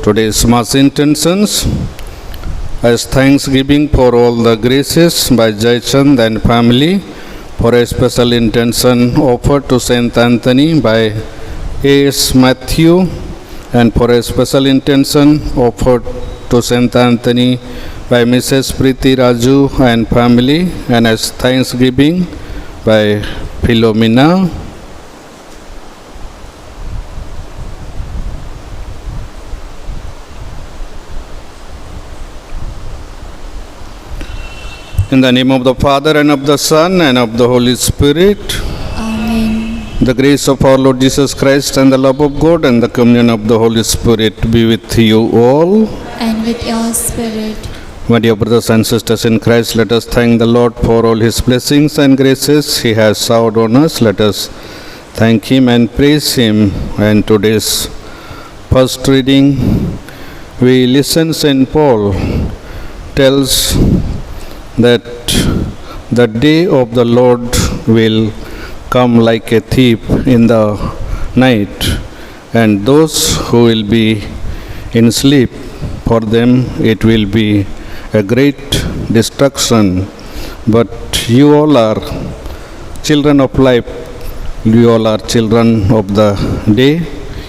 Today's Mass intentions as thanksgiving for all the graces by Jaychand and family, for a special intention offered to Saint Anthony by A.S. Matthew, and for a special intention offered to Saint Anthony by Mrs. Priti Raju and family, and as thanksgiving by Philomena. In the name of the Father, and of the Son, and of the Holy Spirit. Amen. The grace of our Lord Jesus Christ, and the love of God, and the communion of the Holy Spirit be with you all. And with your spirit. My dear brothers and sisters in Christ, let us thank the Lord for all His blessings and graces He has showered on us. Let us thank Him and praise Him. And today's first reading, we listen St. Paul tells that the day of the Lord will come like a thief in the night, and those who will be in sleep, for them it will be a great destruction. But you all are children of light, you all are children of the day.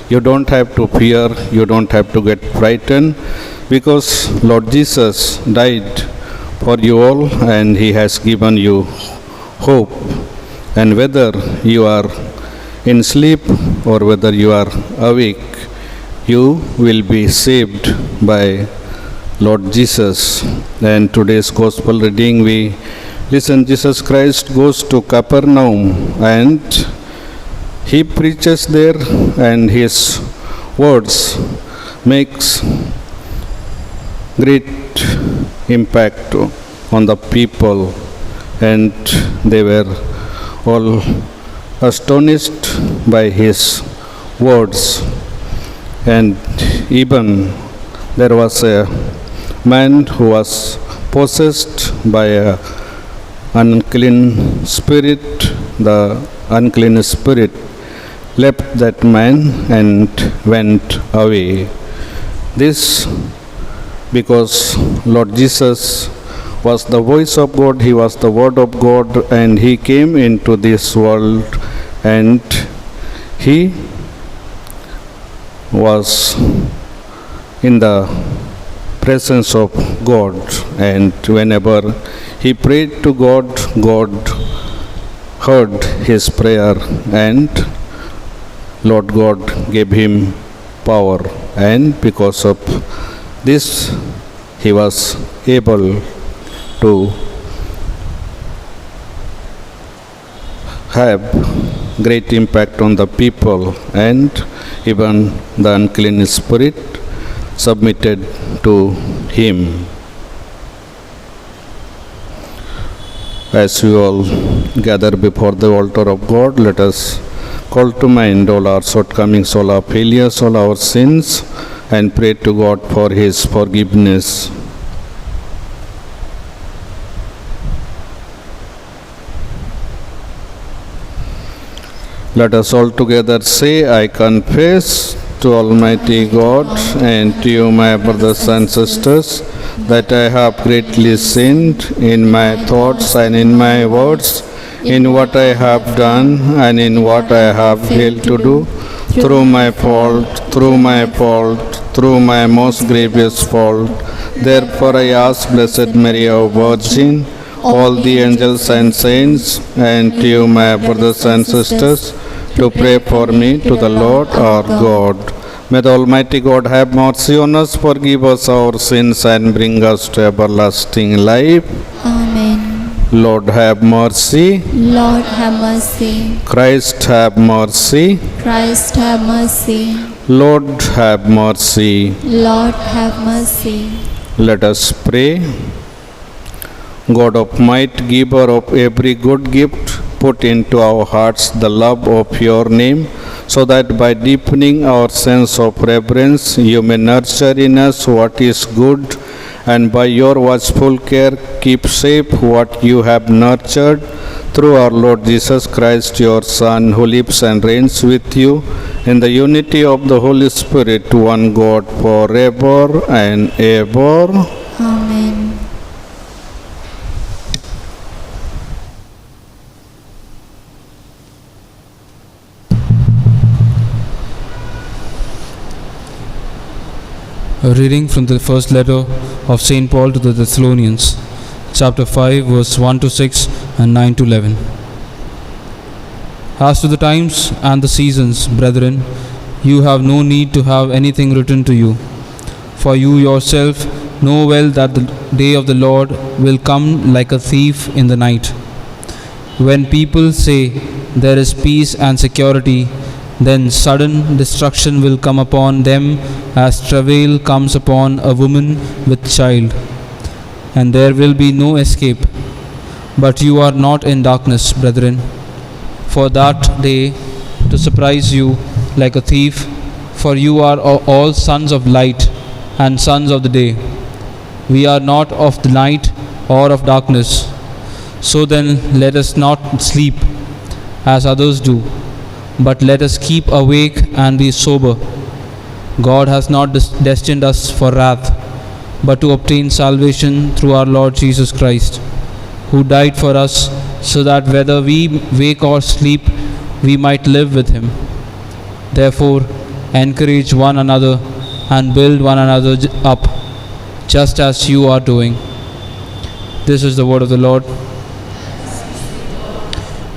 You don't have to fear, you don't have to get frightened, because Lord Jesus died for you all, and He has given you hope. And whether you are in sleep or whether you are awake, you will be saved by Lord Jesus. And today's gospel reading, we listen Jesus Christ goes to Capernaum, and He preaches there, and His words makes great impact on the people, and they were all astonished by His words. And even there was a man who was possessed by an unclean spirit. The unclean spirit left that man and went away. This because Lord Jesus was the voice of God, He was the Word of God, and He came into this world, and He was in the presence of God, and whenever He prayed to God, God heard His prayer, and Lord God gave Him power, and because of this He was able to have great impact on the people, and even the unclean spirit submitted to Him. As we all gather before the altar of God, let us call to mind all our shortcomings, all our failures, all our sins, and pray to God for His forgiveness. Let us all together say, I confess to Almighty God and to you, my brothers and sisters, that I have greatly sinned in my thoughts and in my words, in what I have done and in what I have failed to do, through my fault, through my most grievous fault. Therefore I ask Blessed Mary, our Virgin, all the angels and saints, and to you, my brothers and sisters, to pray for me to the Lord our God. May the Almighty God have mercy on us, forgive us our sins, and bring us to everlasting life. Amen. Lord have mercy. Lord have mercy. Christ have mercy. Christ have mercy. Lord have mercy. Lord have mercy. Let us pray. God of might, giver of every good gift, put into our hearts the love of your name, so that by deepening our sense of reverence, you may nurture in us what is good, and by your watchful care keep safe what you have nurtured, through our Lord Jesus Christ, your Son, who lives and reigns with you in the unity of the Holy Spirit, one God, forever and ever. Amen. A reading from the first letter of St. Paul to the Thessalonians, chapter 5, verse 1 to 6 and 9 to 11. As to the times and the seasons, brethren, you have no need to have anything written to you, for you yourself know well that the day of the Lord will come like a thief in the night. When people say there is peace and security, then sudden destruction will come upon them as travail comes upon a woman with child, and there will be no escape. But you are not in darkness, brethren, for that day to surprise you like a thief, for you are all sons of light and sons of the day. We are not of the night or of darkness. So then let us not sleep as others do, but let us keep awake and be sober. God has not destined us for wrath, but to obtain salvation through our Lord Jesus Christ, who died for us, so that whether we wake or sleep, we might live with him. Therefore, encourage one another and build one another up, just as you are doing. This is the word of the Lord.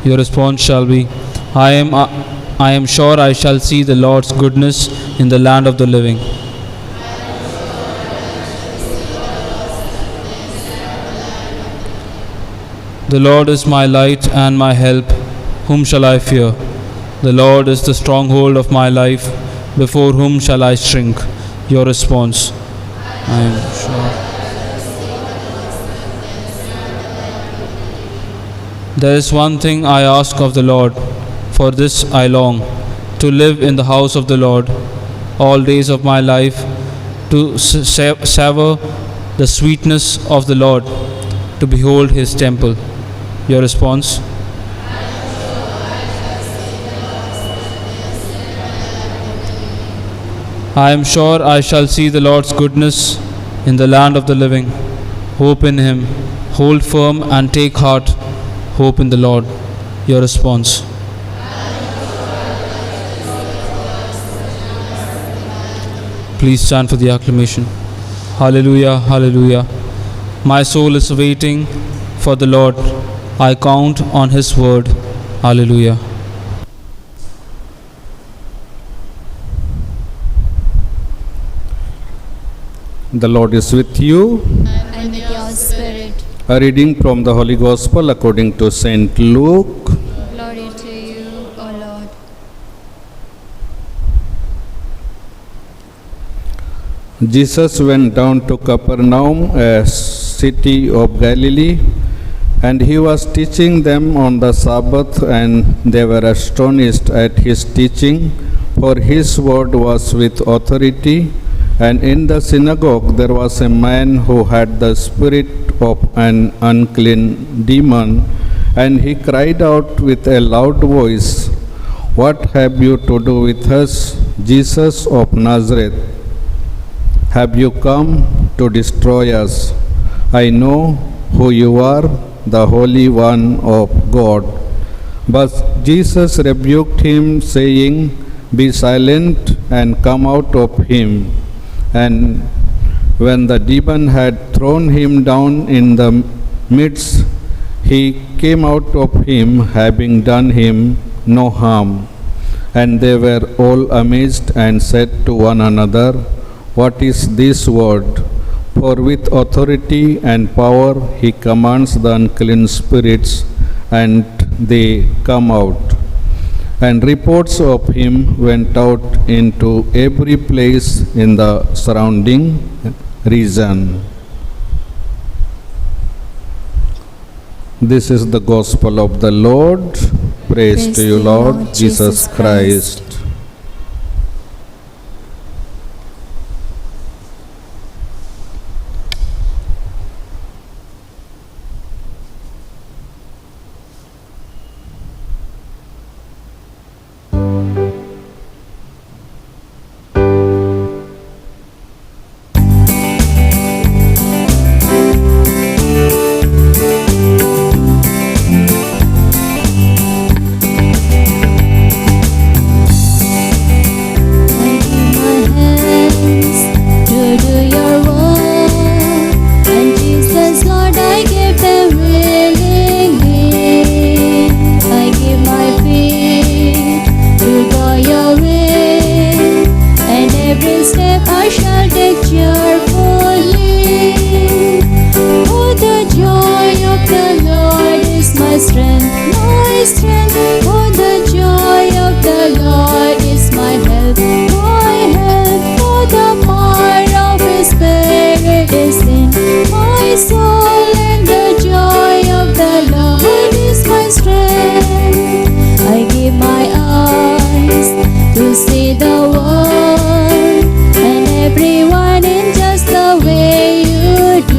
Your response shall be, I am sure I shall see the Lord's goodness in the land of the living. The Lord is my light and my help. Whom shall I fear? The Lord is the stronghold of my life. Before whom shall I shrink? Your response. I am sure. There is one thing I ask of the Lord, for this I long, to live in the house of the Lord all days of my life, to savor the sweetness of the Lord, to behold his temple. Your response? I am sure I shall see the Lord's goodness in the land of the living. Hope in him. Hold firm and take heart. Hope in the Lord. Your response? Please stand for the acclamation. Hallelujah, hallelujah. My soul is waiting for the Lord. I count on his word. Hallelujah. The Lord is with you. And with your spirit. A reading from the Holy Gospel according to Saint Luke. Glory to you, O Lord. Jesus went down to Capernaum, a city of Galilee, and he was teaching them on the Sabbath, and they were astonished at his teaching, for his word was with authority. And in the synagogue there was a man who had the spirit of an unclean demon, and he cried out with a loud voice, What have you to do with us, Jesus of Nazareth? Have you come to destroy us? I know who you are, the Holy One of God. But Jesus rebuked him, saying, Be silent and come out of him. And when the demon had thrown him down in the midst, he came out of him, having done him no harm. And they were all amazed and said to one another, What is this word? For with authority and power he commands the unclean spirits, and they come out. And reports of him went out into every place in the surrounding region. This is the gospel of the Lord. Praise to you, Lord Jesus Christ. Every step I shall take cheerfully. the Lord is my strength, my strength. Oh, the joy of the Lord is my help, my help. Oh, the power of His Spirit is in my soul, and the joy of the Lord is my strength. I give my eyes to see the world and everyone in just the way you do.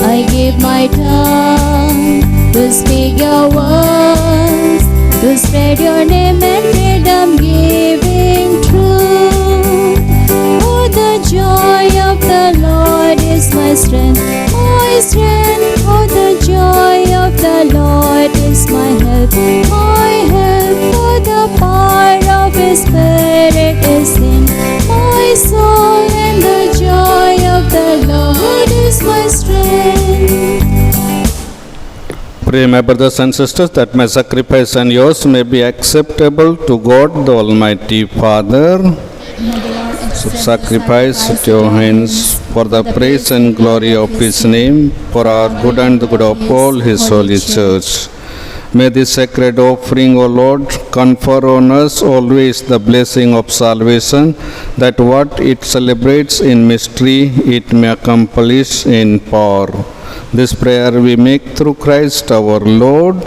I give my tongue to speak your words, to spread your name and freedom giving truth. Oh, the joy of the Lord is my strength, my strength. Oh, the joy of the Lord is my help, my help. Oh, the power of His Spirit is in my soul, and the joy of the Lord is my strength. Pray, my brothers and sisters, that my sacrifice and yours may be acceptable to God, the Almighty Father. Sacrifice at your hands for the praise and glory of His name, for our good and the good of all His holy church. May this sacred offering, O Lord, confer on us always the blessing of salvation, that what it celebrates in mystery, it may accomplish in power. This prayer we make through Christ our Lord.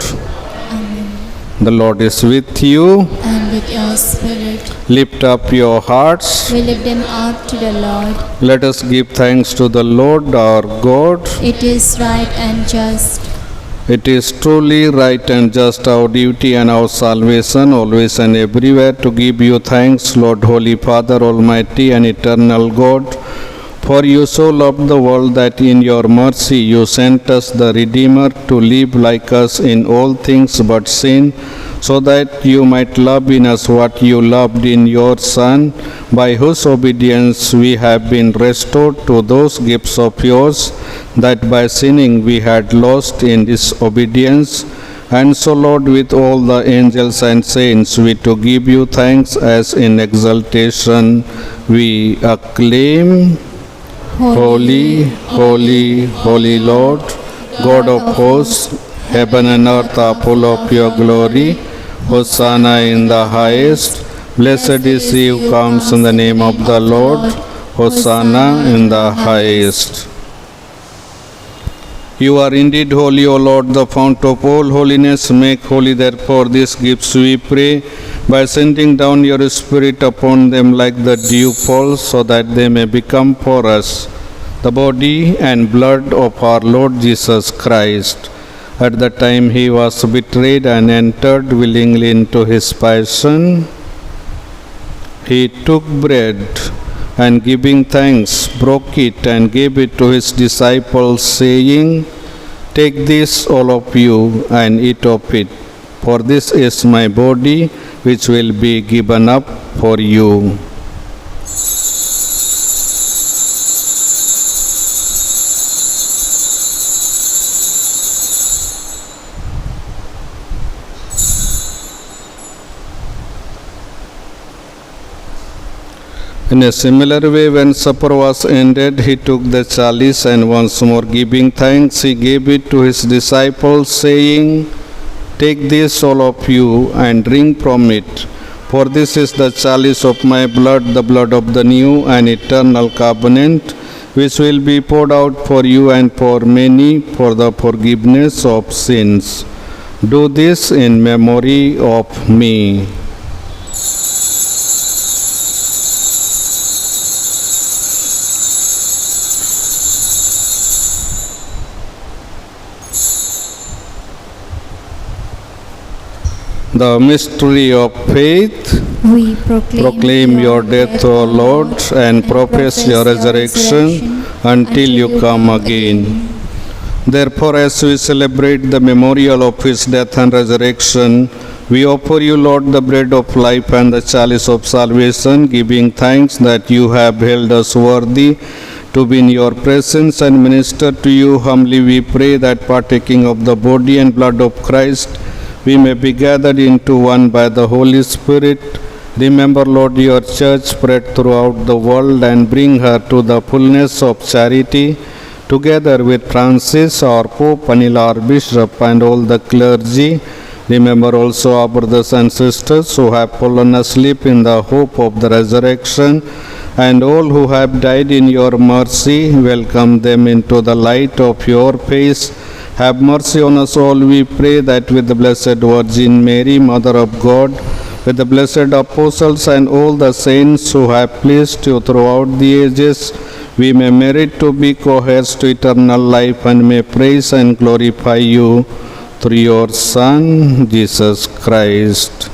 The Lord is with you. And with your spirit, Lift up your hearts. we lift them up to the Lord. Let us give thanks to the Lord our God. It is right and just. It is truly right and just, our duty and our salvation, always and everywhere, to give you thanks, Lord, Holy Father, Almighty and eternal God. For you so loved the world that in your mercy you sent us the Redeemer to live like us in all things but sin, so that you might love in us what you loved in your Son, by whose obedience we have been restored to those gifts of yours that by sinning we had lost in disobedience. And so, Lord, with all the angels and saints, we to give you thanks as in exaltation we acclaim, Holy, holy, holy Lord, God of hosts, heaven and earth are full of your glory. Hosanna in the highest. Blessed is he who comes in the name of the Lord. Hosanna in the highest. You are indeed holy, O Lord, the fount of all holiness. Make holy, therefore, these gifts, we pray, by sending down your Spirit upon them like the dew falls, so that they may become for us the body and blood of our Lord Jesus Christ. At the time he was betrayed and entered willingly into his passion, he took bread and giving thanks, broke it and gave it to his disciples, saying, "Take this, all of you, and eat of it, for this is my body, which will be given up for you." In a similar way, when supper was ended, he took the chalice, and once more giving thanks, he gave it to his disciples, saying, "Take this, all of you, and drink from it, for this is the chalice of my blood, the blood of the new and eternal covenant, which will be poured out for you and for many for the forgiveness of sins. Do this in memory of me." The mystery of faith. We Proclaim your death, O Lord, and profess your resurrection until you come again. Therefore, as we celebrate the memorial of his death and resurrection, we offer you, Lord, the bread of life and the chalice of salvation, giving thanks that you have held us worthy to be in your presence and minister to you. Humbly we pray that, partaking of the body and blood of Christ, we may be gathered into one by the Holy Spirit. Remember, Lord, your church spread throughout the world and bring her to the fullness of charity. together with Francis, our Pope, Anil, our Bishop, and all the clergy. Remember also our brothers and sisters who have fallen asleep in the hope of the resurrection, and all who have died in your mercy. Welcome them into the light of your face. Have mercy on us all, we pray, that with the Blessed Virgin Mary, Mother of God, with the blessed apostles and all the saints who have pleased you throughout the ages, we may merit to be co-heirs to eternal life and may praise and glorify you through your Son, Jesus Christ.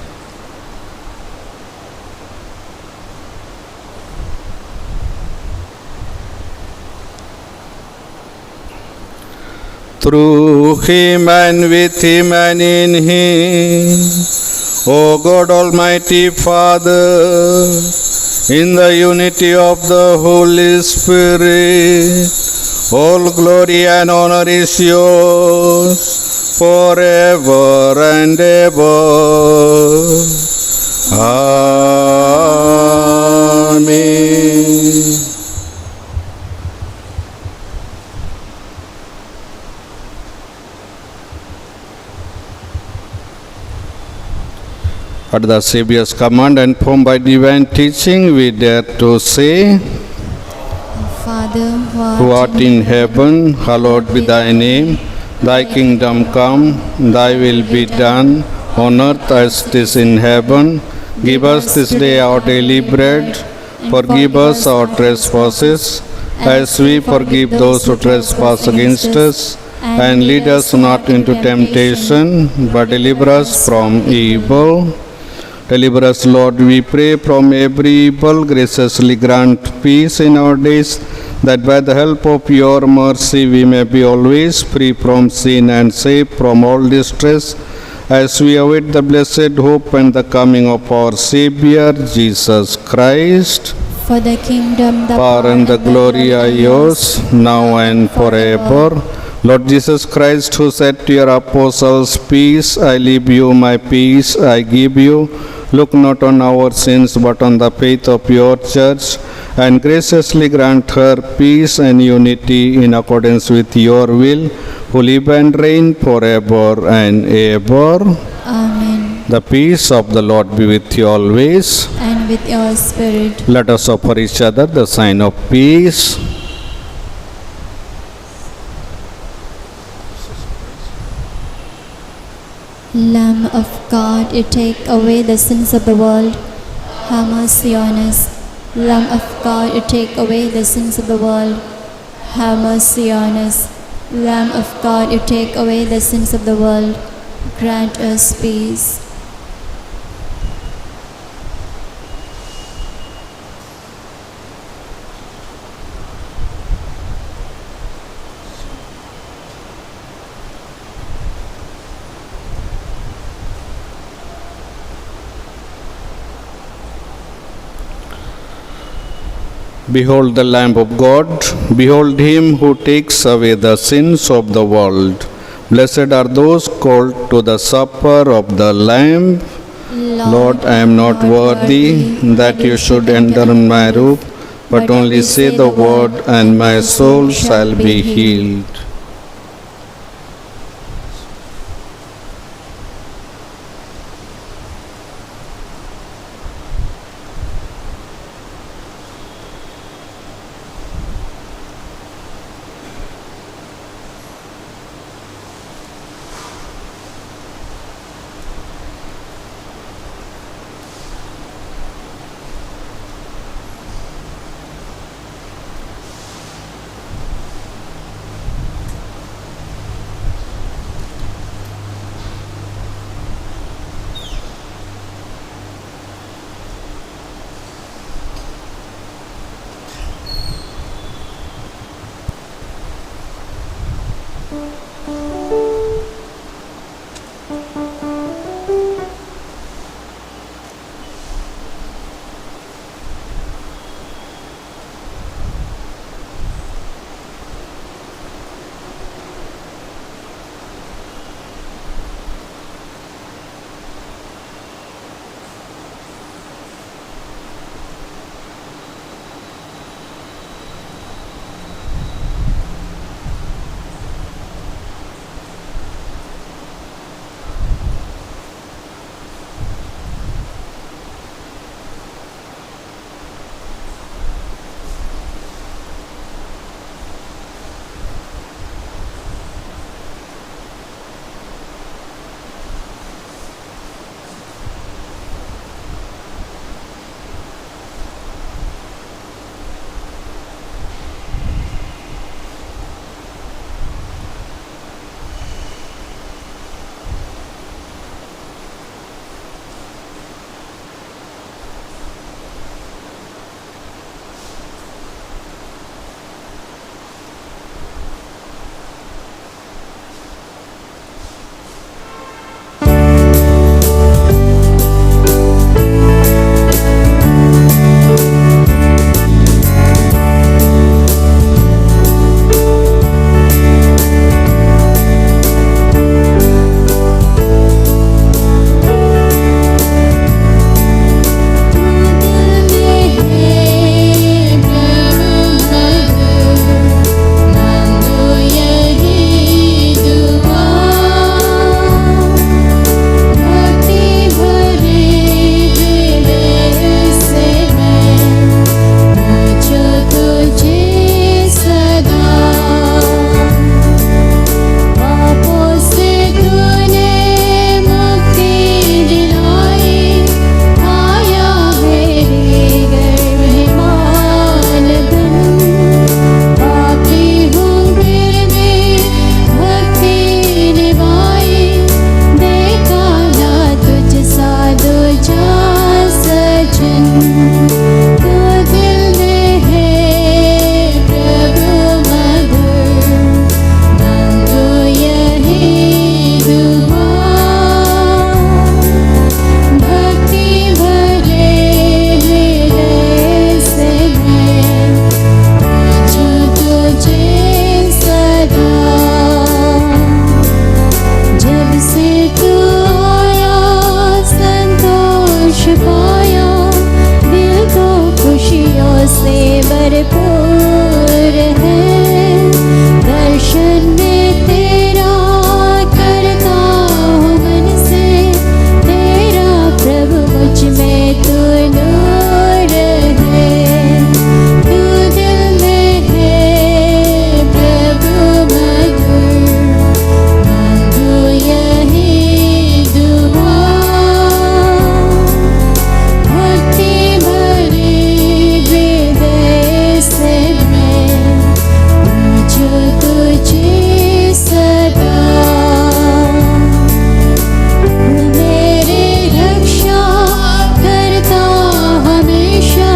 Through him and with him and in him, O God Almighty Father, in the unity of the Holy Spirit, all glory and honor is yours forever and ever. Amen. At the Saviour's command and formed by divine teaching, we dare to say, Father, who art in heaven, hallowed be thy name. Thy kingdom come, thy will be done, on earth as it is in heaven. Give us this day our daily bread. Forgive us our trespasses, as we forgive those who trespass against us. And lead us not into temptation, but deliver us from evil. Deliver us, Lord, we pray, from every evil. Graciously grant peace in our days, that by the help of your mercy we may be always free from sin and safe from all distress, as we await the blessed hope and the coming of our Savior, Jesus Christ. for the kingdom, the Power and the glory are yours, now and forever. Lord Jesus Christ, who said to your apostles, peace I leave you, my peace I give you, look not on our sins but on the faith of your church, and graciously grant her peace and unity in accordance with your will, who live and reign forever and ever. Amen. The peace of the Lord be with you always. And with your spirit. Let us offer each other the sign of peace. Lamb of God, you take away the sins of the world. Have mercy on us. Lamb of God, you take away the sins of the world. Have mercy on us. Lamb of God, you take away the sins of the world. Grant us peace. Behold the Lamb of God, behold him who takes away the sins of the world. Blessed are those called to the supper of the Lamb. Lord, I am not worthy that you should enter my roof, but only say the word and my soul shall be healed. भरपूर है। दर्शन में तेरा करता हूँ मन से, तेरा प्रभु मुझ में तू नूर है। तू दिल में है प्रभु मधुर, मांगू यही दुआ। भक्ति भरे हृदय से मैं पूछूं तुझे सदा। तू मेरे रक्षा करता हमेशा,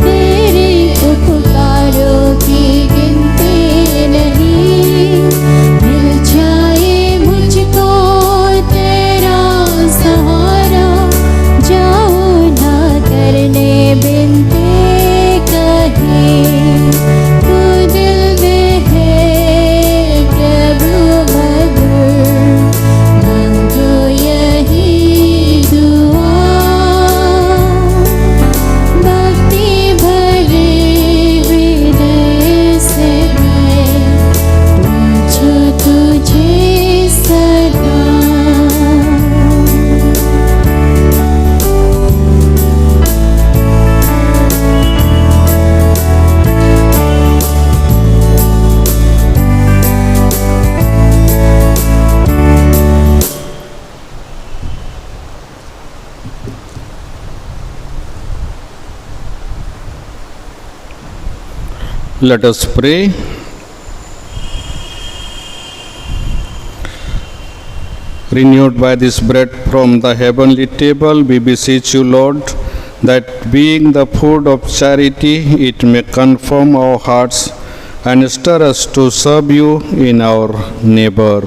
तेरे उपकारों की गिनती नहीं। मिल जाए मुझको तेरा सहारा, जाओ ना करने बिनते कहीं। तू दिल में है प्रभु मधुर, मांगो यही दुआ। भक्ति भरे हृदय से मैं पूछूं तुझे सदा। Let us pray. Renewed by this bread from the heavenly table, we beseech you, Lord, that being the food of charity, it may confirm our hearts and stir us to serve you in our neighbor.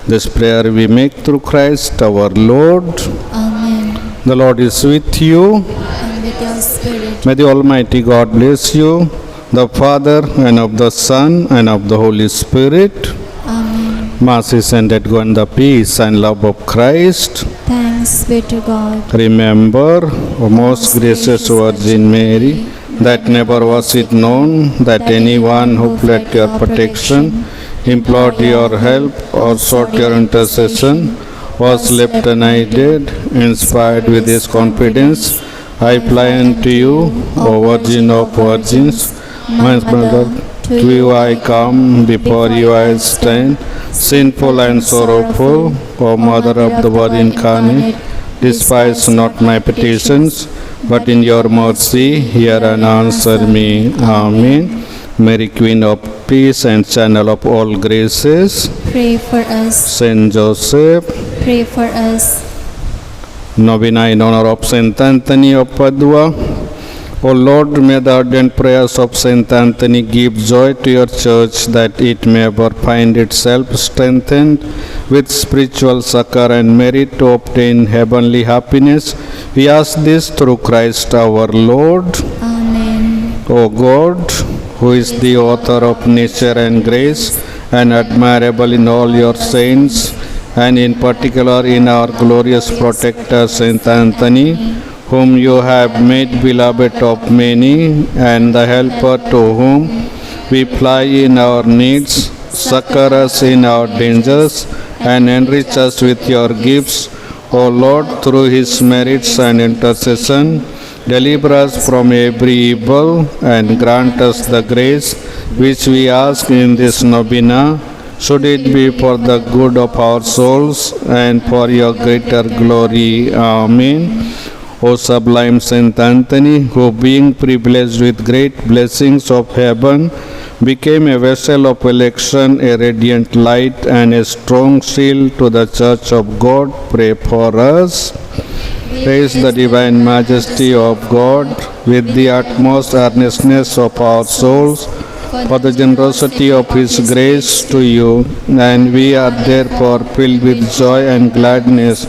This prayer we make through Christ our Lord. Amen. The Lord is with you. And with your spirit. May the Almighty God bless you, the Father, and of the Son, and of the Holy Spirit. Amen. Mass is ended. Go in the peace and love of Christ. Thanks be to God. Remember, O most gracious Virgin Mary, that never was it known that anyone who fled your protection, implored your help, or sought your intercession was left unaided. Inspired with this confidence, I fly unto you, O Virgin of Virgins. My mother, to you I come, before you I stand, sinful and sorrowful. O Mother of the Word incarnate, despise not my petitions, but in your mercy hear and answer me. Amen. Mary, Queen of Peace and Channel of all graces, Pray for us. Saint Joseph, Pray for us. Novena in honor of Saint Anthony of Padua. O Lord, may the ardent prayers of Saint Anthony give joy to your church, that it may ever find itself strengthened with spiritual succor and merit to obtain heavenly happiness. We ask this through Christ our Lord. Amen. O God, who is the author of nature and grace, and admirable in all your saints, and in particular in our glorious protector Saint Anthony, whom you have made beloved of many, and the helper to whom we fly in our needs, succor us in our dangers, and enrich us with your gifts. O Lord, through his merits and intercession, deliver us from every evil, and grant us the grace which we ask in this novena, should it be for the good of our souls and for your greater glory. Amen. O sublime Saint Anthony, who being privileged with great blessings of heaven, became a vessel of election, a radiant light, and a strong shield to the Church of God, pray for us. Praise the divine majesty of God with the utmost earnestness of our souls, for the generosity of his grace to you, and we are therefore filled with joy and gladness.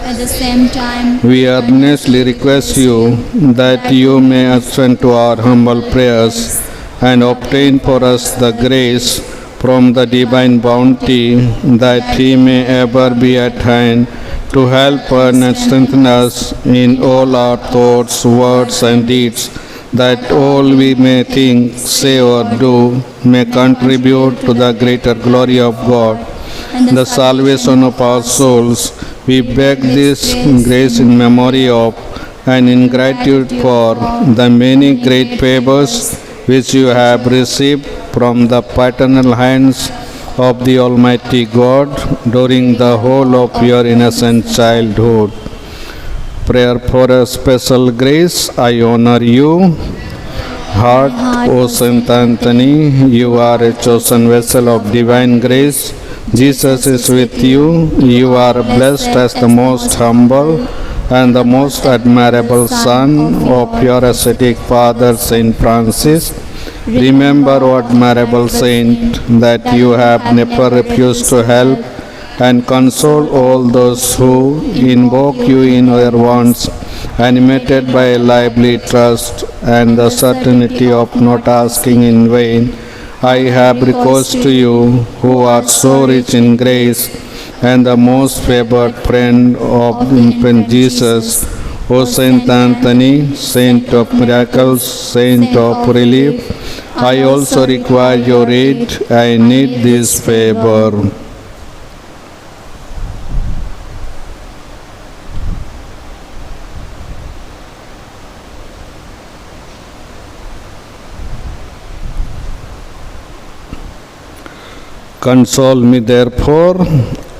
At the same time, We earnestly request you that you may assent to our humble prayers and obtain for us the grace from the divine bounty, that he may ever be at hand to help and strengthen us in all our thoughts, words, and deeds, that all we may think, say, or do may contribute to the greater glory of God and the salvation of our souls. We beg this grace in memory of and in gratitude for the many great favors which you have received from the paternal hands of the Almighty God during the whole of your innocent childhood. Prayer for a special grace. I honor you. Heart, O Saint Anthony, you are a chosen vessel of divine grace. Jesus is with you. You are blessed as the most humble and the most admirable son of your ascetic father, Saint Francis. Remember, O admirable saint, that you have never refused to help and console all those who invoke you in their wants, animated by a lively trust and the certainty of not asking in vain. I have recourse to you, who are so rich in grace and the most favored friend of infant Jesus. O Saint Anthony, saint of miracles, saint of relief, I also require your aid. I need this favor. Console me therefore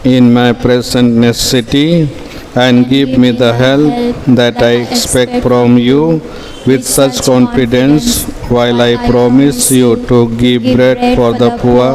in my present necessity, and give me the help that I expect from you with such confidence, while I promise you to give bread for the poor,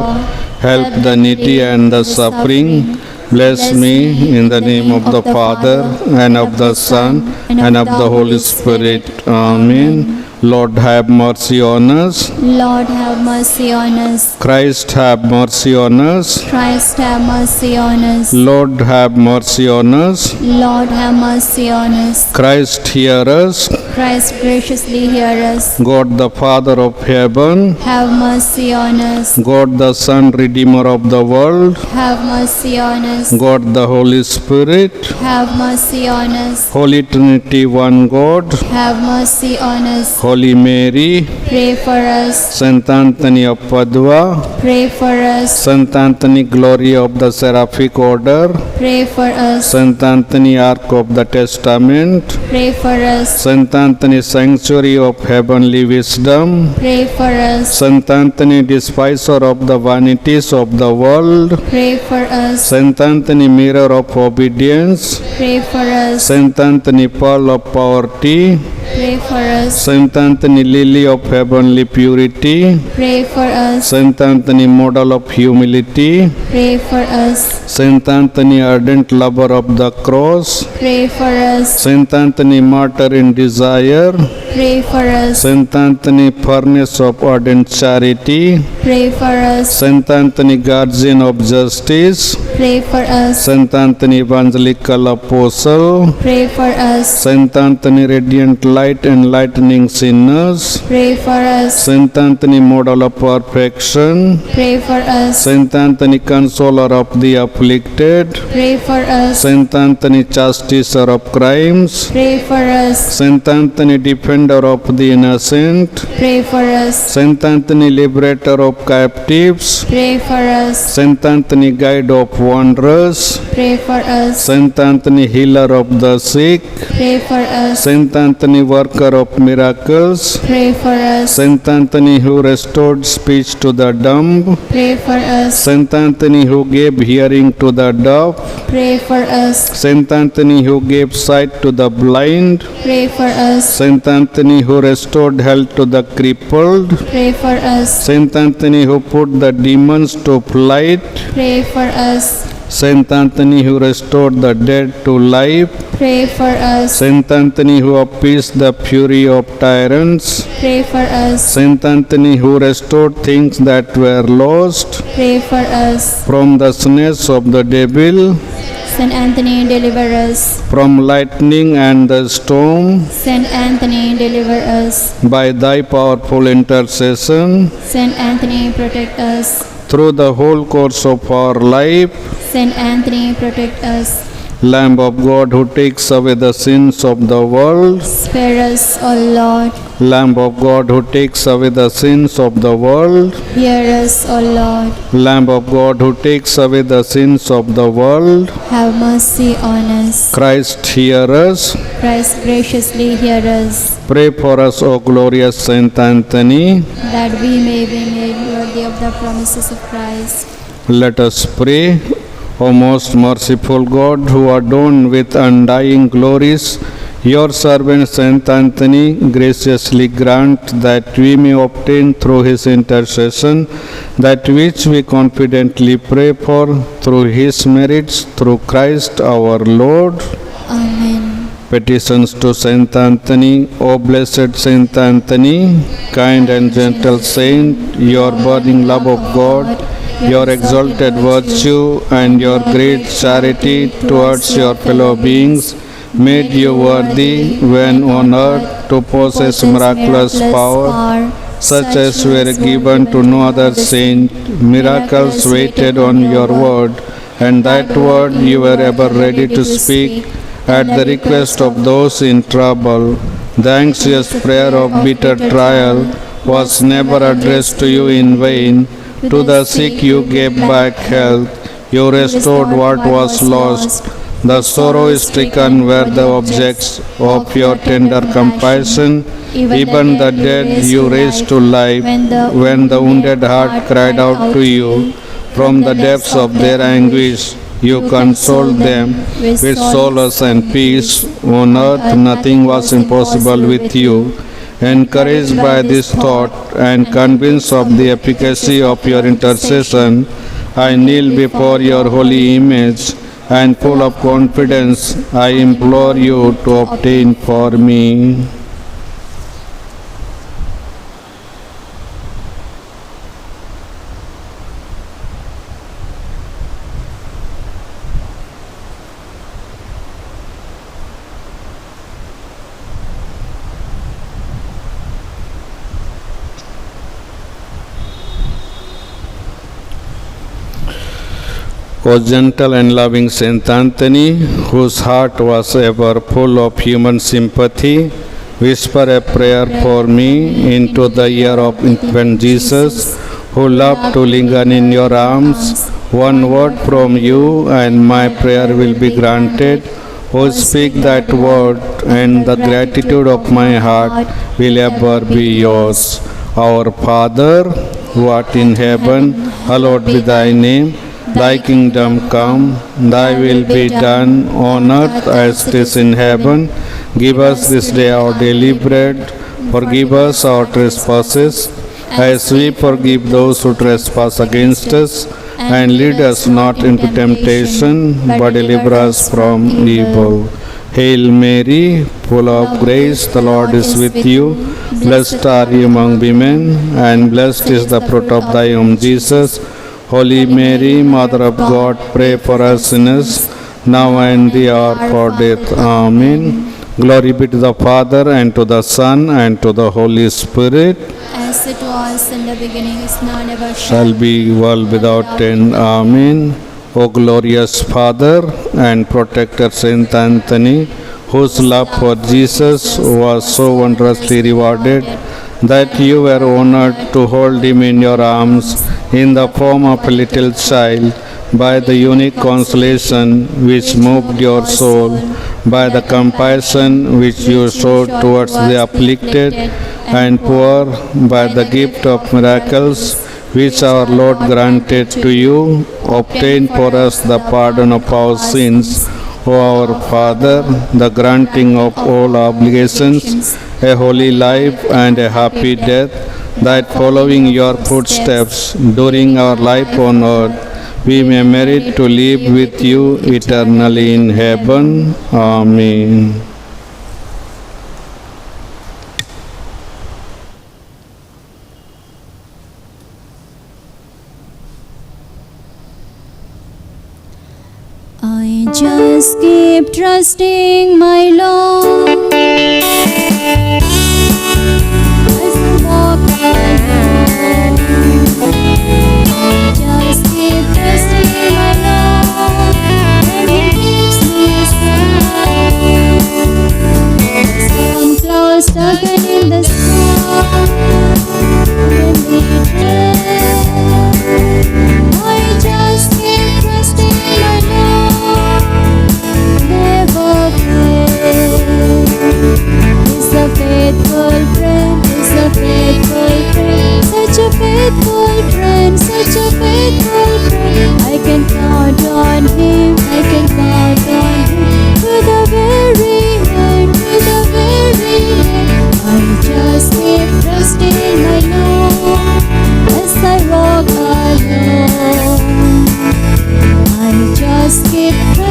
help the needy and the suffering. Bless me in the name of the Father, and of the Son, and of the Holy Spirit. Amen. Lord, have mercy on us. Lord, have mercy on us. Christ, have mercy on us. Christ, have mercy on us. Lord, have mercy on us. Lord, have mercy on us. Christ, hear us. Christ, graciously hear us. God, the Father of heaven, Have mercy on us. God, the Son, Redeemer of the world, Have mercy on us. God, the Holy Spirit, Have mercy on us. Holy Trinity, one God, Have mercy on us. Holy Mary, Pray for us. Saint Anthony of Padua, Pray for us. Saint Anthony, glory of the Seraphic Order, Pray for us. Saint Anthony, Ark of the Testament, Pray for us. Saint Anthony, sanctuary of heavenly wisdom, Pray for us. Saint Anthony, despiser of the vanities of the world, Pray for us. Saint Anthony, mirror of obedience, Pray for us. Saint Anthony, pearl of poverty, Pray for us. Saint Anthony, lily of heavenly purity, Pray for us. Saint Anthony, model of humility, Pray for us. Saint Anthony, ardent lover of the cross, Pray for us. Saint Anthony, martyr in desire, Pray for us. Saint Anthony, furnace of ardent charity, Pray for us. Saint Anthony, guardian of justice, Pray for us. Saint Anthony, evangelical apostle, Pray for us. Saint Anthony, radiant light enlightening sinners, Pray for us. Saint Anthony, model of perfection, Pray for us. Saint Anthony, consoler of the afflicted, Pray for us. Saint Anthony, chastiser of crimes, Pray for us. Saint Anthony, defender of the innocent, Pray for us. Saint Anthony, liberator of captives, Pray for us. Saint Anthony, guide of wanderers, Pray for us. Saint Anthony, healer of the sick, Pray for us. Saint Anthony, worker of miracles, Pray for us. Saint Anthony, who restored speech to the dumb, Pray for us. Saint Anthony, who gave hearing to the deaf, Pray for us. Saint Anthony, who gave sight to the blind, Pray for us. Saint Anthony, who restored health to the crippled, Pray for us. Saint Anthony, who put the demons to flight, Pray for us. Saint Anthony, who restored the dead to life, Pray for us. Saint Anthony, who appeased the fury of tyrants, Pray for us. Saint Anthony, who restored things that were lost Pray for us. from the snares of the devil, Saint Anthony, deliver us. from lightning and the storm, Saint Anthony, deliver us. by thy powerful intercession, Saint Anthony, protect us. through the whole course of our life. Saint Anthony, protect us. Lamb of God, who takes away the sins of the world, Spare us, O Lord. Lamb of God who takes away the sins of the world, Hear us, O Lord. Lamb of God who takes away the sins of the world, Have mercy on us. Christ hear us. Christ graciously hear us, Pray for us, O glorious Saint Anthony. that we may be made worthy of the promises of Christ. Let us pray. O most merciful God, who adorn with undying glories your servant Saint Anthony, graciously grant that we may obtain through his intercession that which we confidently pray for through his merits, through Christ our Lord. Amen. Petitions to Saint Anthony. O blessed Saint Anthony, kind and gentle saint, your burning love of God, your exalted virtue, and your great charity towards your fellow beings made you worthy when on earth to possess miraculous power such as were given to no other saint. Miracles waited on your word, and that word you were ever ready to speak at the request of those in trouble. The anxious prayer of bitter trial was never addressed to you in vain. To the sick you gave back health. You restored what was lost. The sorrow-stricken were the objects of your tender compassion. Even the dead you raised to life. When the wounded heart cried out to you from the depths of their anguish, you consoled them with solace and peace. On earth nothing was impossible with you. Encouraged by this thought and convinced of the efficacy of your intercession, I kneel before your holy image, and full of confidence I implore you to obtain for me. O gentle and loving Saint Anthony, whose heart was ever full of human sympathy, whisper a prayer for me into the ear of infant Jesus, who loved to linger in your arms. One word from you and my prayer will be granted. O speak that word, and the gratitude of my heart will ever be yours. Our Father, who art in heaven, hallowed be thy name. Thy kingdom come, thy will be done on earth as it is in heaven. Give us this day our daily bread. Forgive us our trespasses, as we forgive those who trespass against us. And lead us not into temptation, but deliver us from evil. Hail Mary, full of grace, the Lord is with you. Blessed are you among women, and blessed is the fruit of thy womb, Jesus. Holy Mary, Mother of God, pray for us sinners, now and the hour of our death. Amen. Glory be to the Father, and to the Son, and to the Holy Spirit. As it was in the beginning, is now, and ever Shall be world without end. Amen. O glorious Father and Protector Saint Anthony, whose love for Jesus was so wondrously rewarded, that you were honored to hold him in your arms in the form of a little child, by the unique consolation which moved your soul, by the compassion which you showed towards the afflicted and poor, by the gift of miracles which our Lord granted to you, obtain for us the pardon of our sins. O our Father, the granting of all obligations, a holy life and a happy death, that following your footsteps during our life on earth, we may merit to live with you eternally in heaven. Amen. I just keep trusting my Lord. As I walk alone, I just keep trusting my Lord, and He keeps me safe. Storm clouds darken in the sky.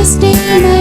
everlasting